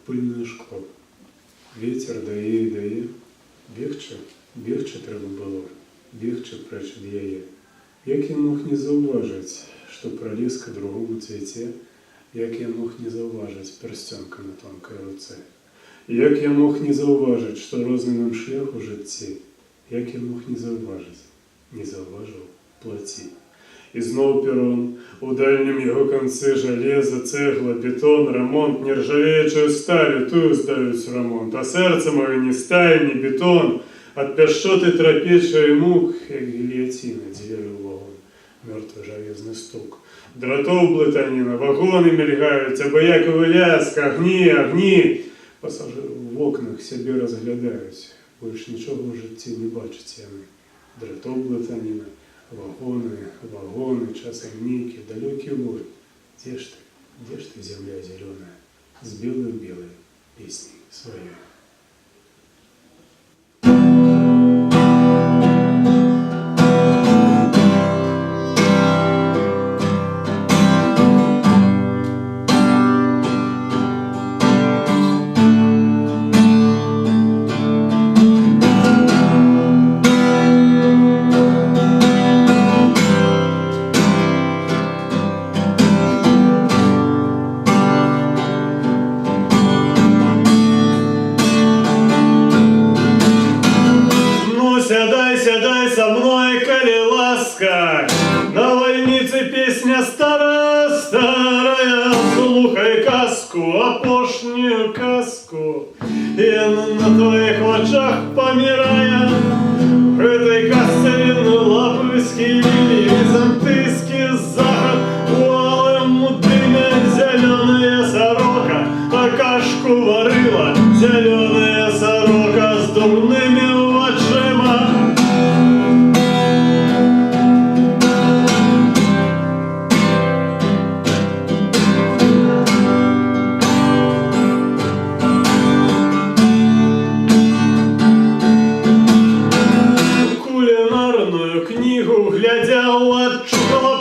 пыльное шкло. Ветер дае і дае. Бегче треба было, бегче прэч ад яе. Як я мог не заўважыць, што пралез ка другому цвяце, як я мог не заўважыць пярсцёнка на тонкай руцэ. Як я мог не заўважыць, што розны нам шлях у жыцці, як я мог не заўважыць, не заўважыў плаці. І зноў перон, у дальнім яго канцы жалеза, цэгла, бетон, рамонт, нержавеючую сталю, тую здаюць рамонт, а сэрца маё ні сталь, ні бетон, ад пяшчоты трапеча і мук, як гільяціна, дзверы ў вагон, мёртвы жалезны стук. Дратоў блытаніна, вагоны мільгаюць, абыякавы ляск, агні. Пасажыры ў вокнах сябе разглядаюць, больш нічога ў жыцці не бачаць яны. Дратоў блытаніна, вагоны, часам нейкі далёкі вой. Дзе ж ты, зямля зялёная, з белай песняй сваёй. Сядай со мной, коли ласка, на вольнице песня старая, слухай казку, апошнюю казку. Я на твоих очах помирая, в этой казce лапы скибили, византийский заход, у алым дыме зеленая сорока, а кашку варила зеленая сорока с дурными очима.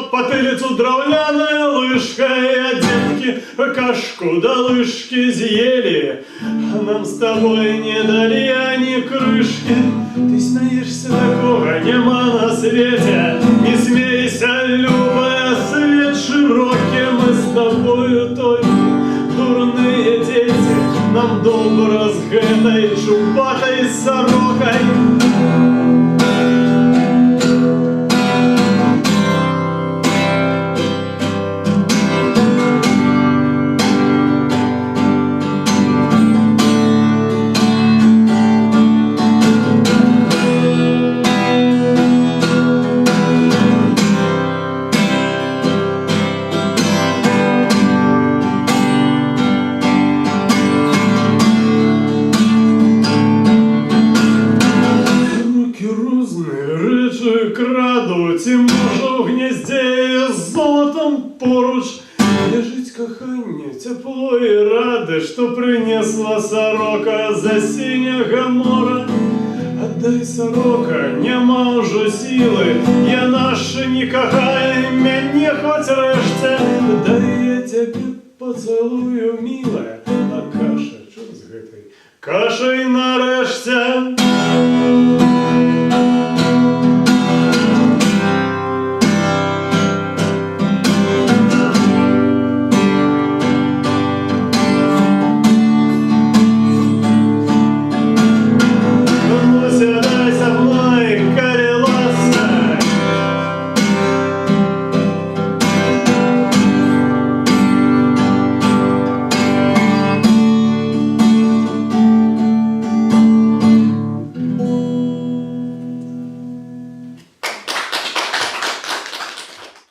Потылицу драўляная лыжка, и детки кашку да лыжки съели, а нам с тобой не дали они крышки. Ты смеешься, такого нема на свете, не смейся, любая, свет широкий, мы с тобою только дурные дети, нам добро с гэтай чубатой сорокой. Краду, ці можу в гнізді з золотом поруч лежить кохання, тепло і ради, що принесла сорока за синього мора. Отдай, сорока, нема уже силы, я наша не кохай, мяне хоть решце, дай я тебе поцелую, милая, а каша, чё з гэтай кашей нарешце?